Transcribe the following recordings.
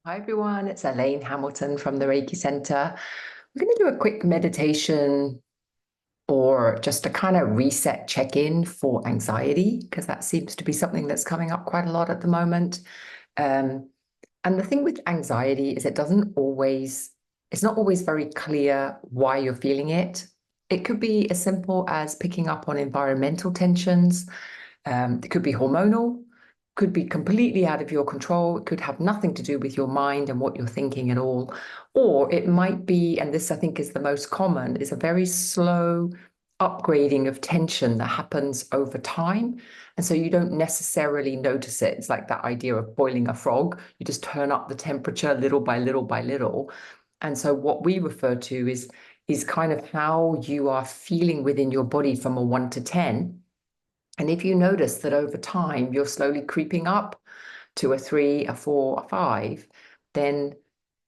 Hi everyone, it's Elaine Hamilton from the Reiki Center. We're going to do a quick meditation or just a kind of reset check-in for anxiety, because that seems to be something that's coming up quite a lot at the moment. Um, and the thing with anxiety is it's not always very clear why you're feeling it. It could be as simple as picking up on environmental tensions. It could be hormonal, could be completely out of your control. It could have nothing to do with your mind and what you're thinking at all. Or it might be, and this I think is the most common, is a very slow upgrading of tension that happens over time. And so you don't necessarily notice it. It's like that idea of boiling a frog. You just turn up the temperature little by little by little. And so what we refer to is kind of how you are feeling within your body from a 1 to 10. And if you notice that over time you're slowly creeping up to a 3, a 4, a 5, then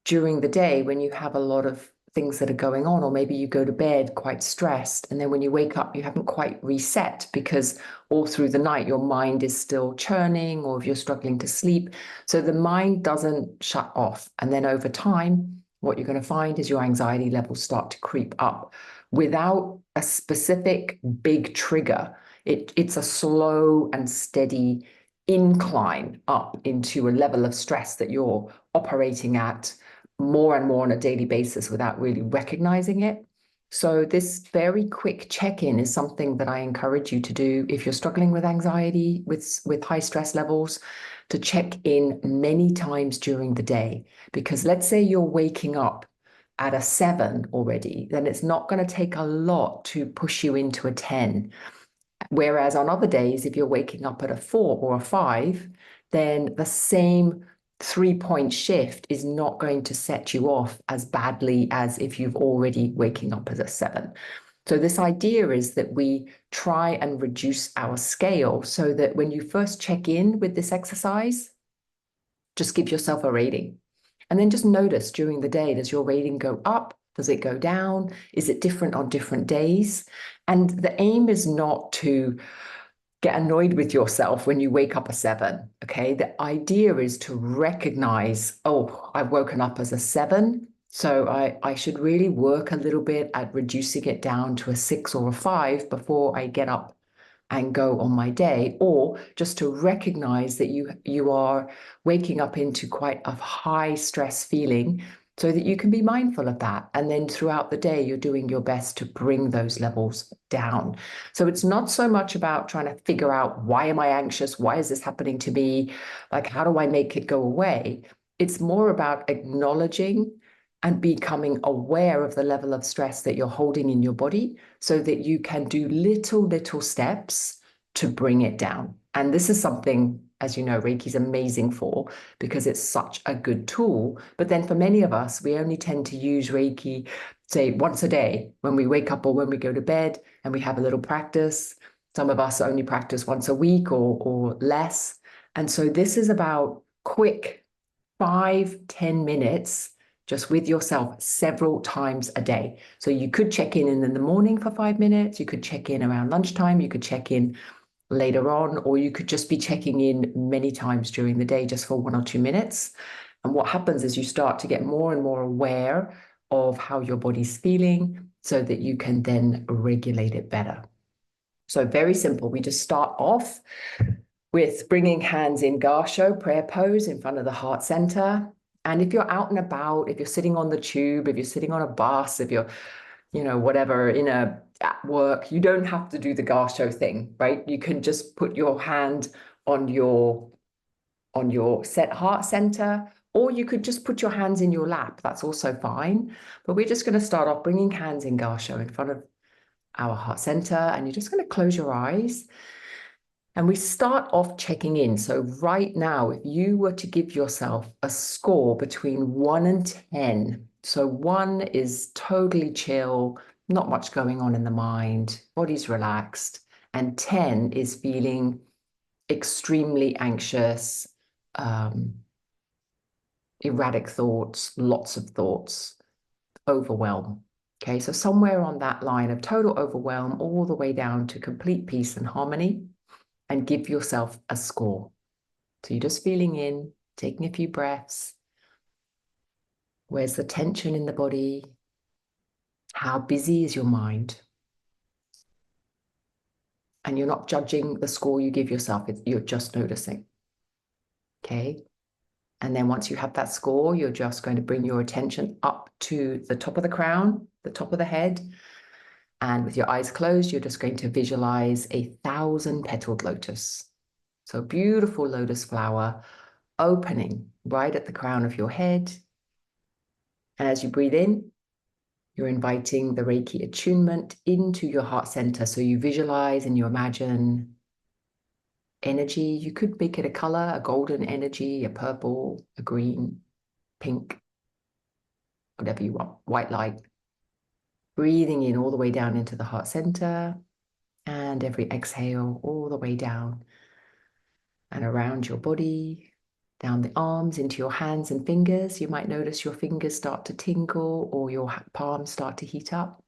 during the day when you have a lot of things that are going on, or maybe you go to bed quite stressed, and then when you wake up, you haven't quite reset because all through the night your mind is still churning, or if you're struggling to sleep. So the mind doesn't shut off. And then over time, what you're going to find is your anxiety levels start to creep up without a specific big trigger. It's a slow and steady incline up into a level of stress that you're operating at more and more on a daily basis without really recognizing it. So this very quick check-in is something that I encourage you to do if you're struggling with anxiety, with high stress levels, to check in many times during the day. Because let's say you're waking up at a 7 already, then it's not going to take a lot to push you into a 10. Whereas on other days, if you're waking up at a 4 or a 5, then the same 3 point shift is not going to set you off as badly as if you've already waking up as a 7. So this idea is that we try and reduce our scale so that when you first check in with this exercise, just give yourself a rating. And then just notice during the day, does your rating go up? Does it go down? Is it different on different days? And the aim is not to get annoyed with yourself when you wake up a 7. Okay. The idea is to recognize, oh, I've woken up as a 7. So I should really work a little bit at reducing it down to a 6 or a 5 before I get up and go on my day, or just to recognize that you are waking up into quite a high stress feeling so that you can be mindful of that. And then throughout the day, you're doing your best to bring those levels down. So it's not so much about trying to figure out, why am I anxious? Why is this happening to me? Like, how do I make it go away? It's more about acknowledging and becoming aware of the level of stress that you're holding in your body so that you can do little steps to bring it down. And this is something, as you know, Reiki is amazing for, because it's such a good tool. But then for many of us, we only tend to use Reiki, say, once a day when we wake up or when we go to bed, and we have a little practice. Some of us only practice once a week or less. And so this is about quick 5-10 minutes just with yourself several times a day. So you could check in the morning for 5 minutes, you could check in around lunchtime, you could check in later on, or you could just be checking in many times during the day just for 1 or 2 minutes. And what happens is you start to get more and more aware of how your body's feeling so that you can then regulate it better. So very simple. We just start off with bringing hands in Garsho, prayer pose in front of the heart center. And if you're out and about, if you're sitting on the tube, if you're sitting on a bus, if you're, whatever, at work, you don't have to do the Garsho thing, right? You can just put your hand on your set heart center, or you could just put your hands in your lap. That's also fine. But we're just going to start off bringing hands in Garsho in front of our heart center, and you're just going to close your eyes. And we start off checking in. So right now, if you were to give yourself a score between 1 and 10, so 1 is totally chill, not much going on in the mind, body's relaxed, and 10 is feeling extremely anxious, um, erratic thoughts, lots of thoughts, overwhelm. Okay, so somewhere on that line of total overwhelm all the way down to complete peace and harmony, and give yourself a score. So you're just feeling in, taking a few breaths, Where's the tension in the body? How busy is your mind? And you're not judging the score you give yourself, you're just noticing. Okay. And then once you have that score, you're just going to bring your attention up to the top of the crown, the top of the head. And with your eyes closed, you're just going to visualize a 1,000-petaled lotus. So beautiful lotus flower opening right at the crown of your head. And as you breathe in, you're inviting the Reiki attunement into your heart center. So you visualize and you imagine energy. You could make it a color, a golden energy, a purple, a green, pink, whatever you want, white light. Breathing in all the way down into the heart center, and every exhale all the way down and around your body, down the arms into your hands and fingers. You might notice your fingers start to tingle or your palms start to heat up.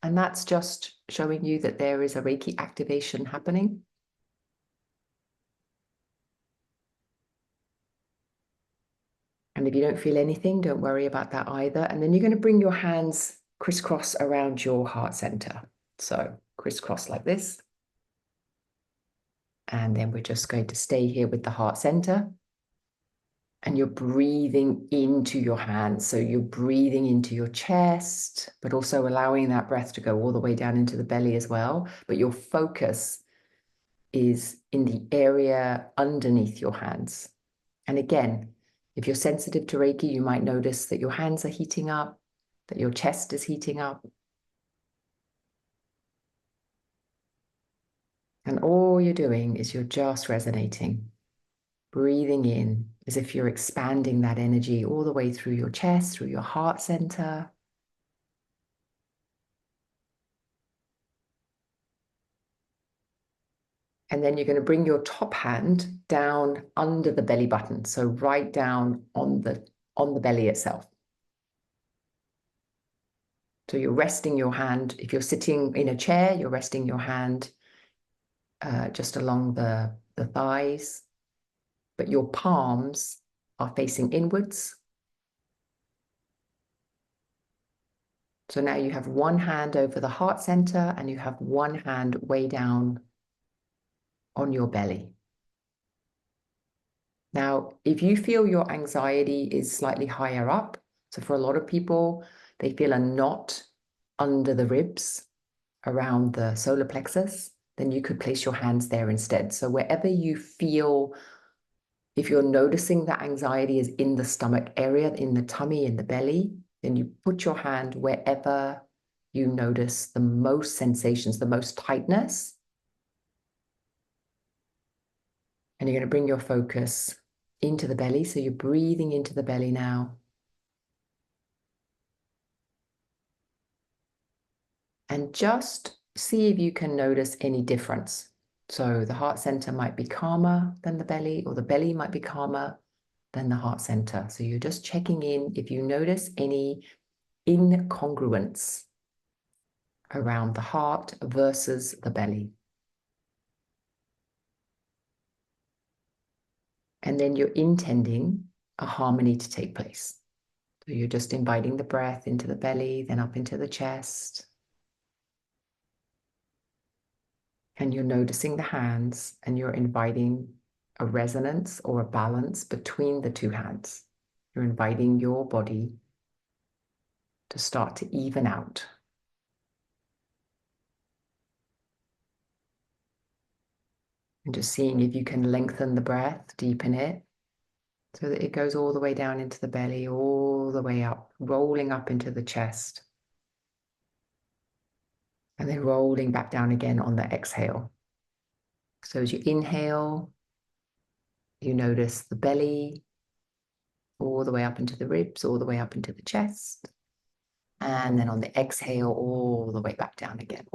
And that's just showing you that there is a Reiki activation happening. And if you don't feel anything, don't worry about that either. And then you're going to bring your hands crisscross around your heart center. So crisscross like this. And then we're just going to stay here with the heart center. And you're breathing into your hands. So you're breathing into your chest, but also allowing that breath to go all the way down into the belly as well. But your focus is in the area underneath your hands. And again, if you're sensitive to Reiki, you might notice that your hands are heating up, that your chest is heating up. And all you're doing is you're just resonating, breathing in as if you're expanding that energy all the way through your chest, through your heart center. And then you're going to bring your top hand down under the belly button. So right down on the belly itself. So you're resting your hand. If you're sitting in a chair, you're resting your hand just along the thighs, but your palms are facing inwards. So now you have one hand over the heart center and you have one hand way down on your belly. Now, if you feel your anxiety is slightly higher up, so for a lot of people, they feel a knot under the ribs around the solar plexus, then you could place your hands there instead. So wherever you feel, if you're noticing that anxiety is in the stomach area, in the tummy, in the belly, then you put your hand wherever you notice the most sensations, the most tightness. And you're going to bring your focus into the belly. So you're breathing into the belly now. And just see if you can notice any difference. So the heart center might be calmer than the belly, or the belly might be calmer than the heart center. So you're just checking in if you notice any incongruence around the heart versus the belly. And then you're intending a harmony to take place. So you're just inviting the breath into the belly, then up into the chest. And you're noticing the hands and you're inviting a resonance or a balance between the two hands. You're inviting your body to start to even out. And just seeing if you can lengthen the breath, deepen it, so that it goes all the way down into the belly, all the way up, rolling up into the chest. And then rolling back down again on the exhale. So as you inhale, you notice the belly, all the way up into the ribs, all the way up into the chest. And then on the exhale, all the way back down again.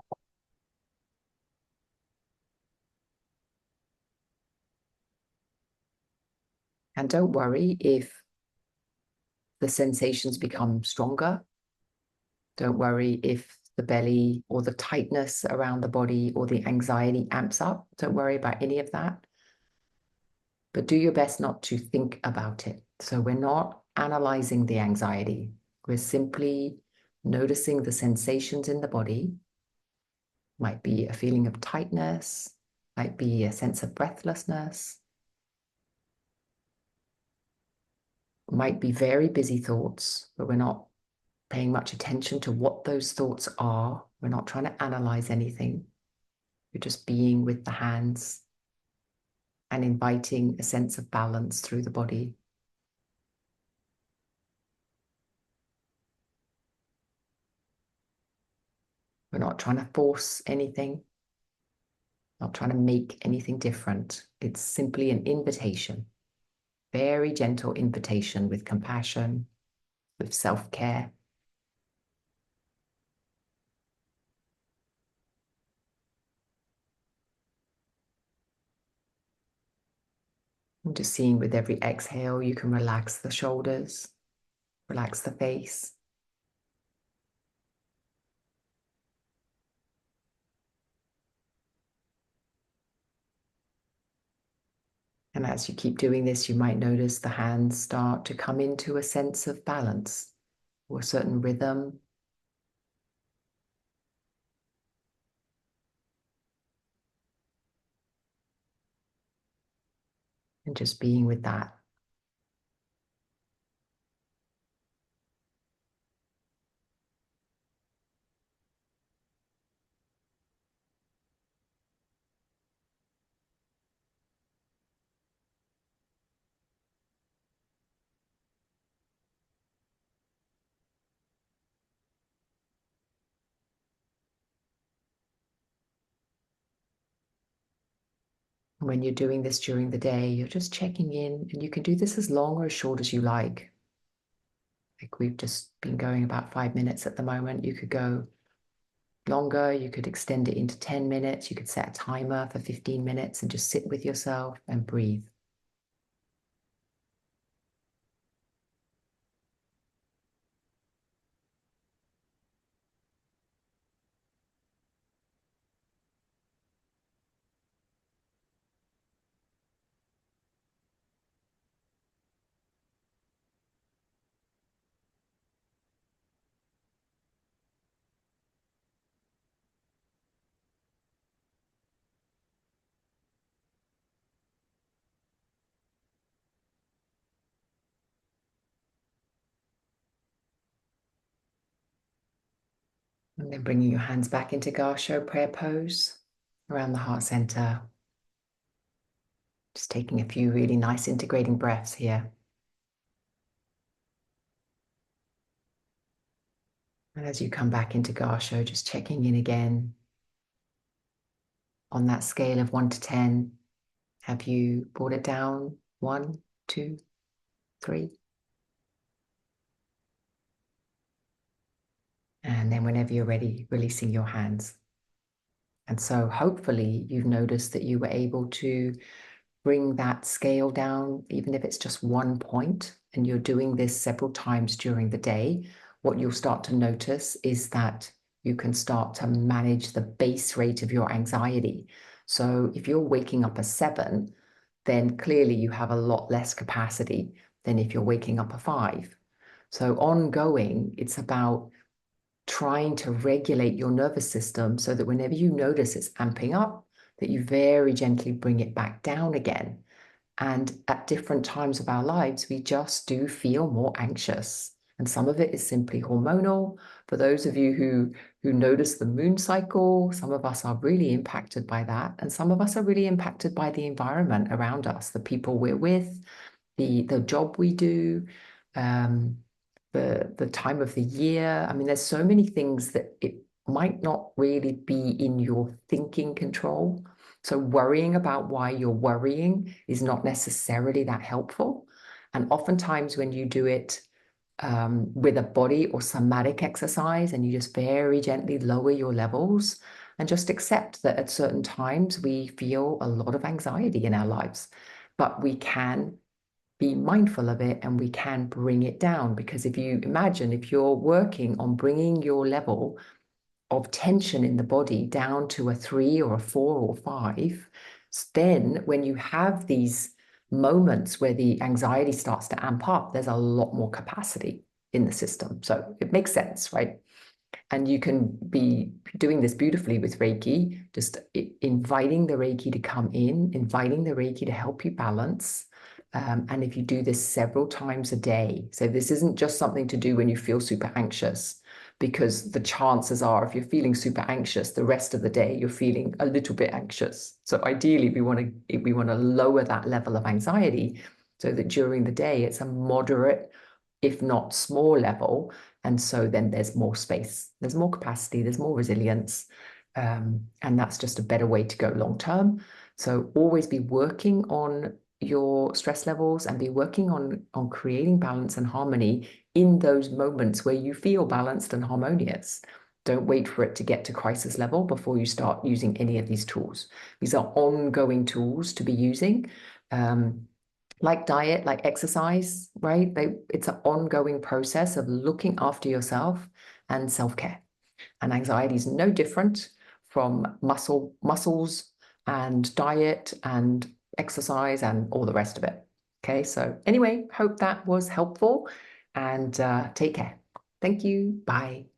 And don't worry if the sensations become stronger. Don't worry if the belly or the tightness around the body or the anxiety amps up. Don't worry about any of that. But do your best not to think about it. So we're not analyzing the anxiety. We're simply noticing the sensations in the body. Might be a feeling of tightness, might be a sense of breathlessness, might be very busy thoughts, but we're not paying much attention to what those thoughts are. We're not trying to analyze anything. We're just being with the hands and inviting a sense of balance through the body. We're not trying to force anything, not trying to make anything different. It's simply an invitation, very gentle invitation with compassion, with self-care. And just seeing with every exhale, you can relax the shoulders, relax the face. And as you keep doing this, you might notice the hands start to come into a sense of balance or a certain rhythm. And just being with that. When you're doing this during the day, you're just checking in, and you can do this as long or as short as you like. Like we've just been going about 5 minutes at the moment. You could go longer, you could extend it into 10 minutes, you could set a timer for 15 minutes and just sit with yourself and breathe. And then bringing your hands back into Garsho prayer pose around the heart center. Just taking a few really nice integrating breaths here. And as you come back into Garsho, just checking in again on that scale of 1 to 10. Have you brought it down? 1, 2, 3. And then whenever you're ready, releasing your hands. And so hopefully you've noticed that you were able to bring that scale down, even if it's just 1 point, and you're doing this several times during the day. What you'll start to notice is that you can start to manage the base rate of your anxiety. So if you're waking up a 7, then clearly you have a lot less capacity than if you're waking up a 5. So ongoing, it's about trying to regulate your nervous system so that whenever you notice it's amping up, that you very gently bring it back down again. And at different times of our lives, we just do feel more anxious. And some of it is simply hormonal. For those of you who notice the moon cycle, some of us are really impacted by that. And some of us are really impacted by the environment around us, the people we're with, the job we do, the time of the year. I mean, there's so many things that it might not really be in your thinking control. So worrying about why you're worrying is not necessarily that helpful. And oftentimes when you do it with a body or somatic exercise, and you just very gently lower your levels and just accept that at certain times we feel a lot of anxiety in our lives, but we can be mindful of it and we can bring it down. Because if you imagine, if you're working on bringing your level of tension in the body down to a 3 or a 4 or 5, then when you have these moments where the anxiety starts to amp up, there's a lot more capacity in the system. So it makes sense, right? And you can be doing this beautifully with Reiki, just inviting the Reiki to come in, inviting the Reiki to help you balance. And if you do this several times a day, so this isn't just something to do when you feel super anxious, because the chances are if you're feeling super anxious, the rest of the day you're feeling a little bit anxious. So ideally, we want to lower that level of anxiety so that during the day it's a moderate, if not small level. And so then there's more space, there's more capacity, there's more resilience. And that's just a better way to go long term. So always be working on your stress levels and be working on creating balance and harmony in those moments where you feel balanced and harmonious. Don't wait for it to get to crisis level before you start using any of these tools. These are ongoing tools to be using. Like diet, like exercise, right? It's an ongoing process of looking after yourself and self-care. And anxiety is no different from muscles and diet and exercise and all the rest of it. Okay, so anyway, hope that was helpful and take care. Thank you. Bye.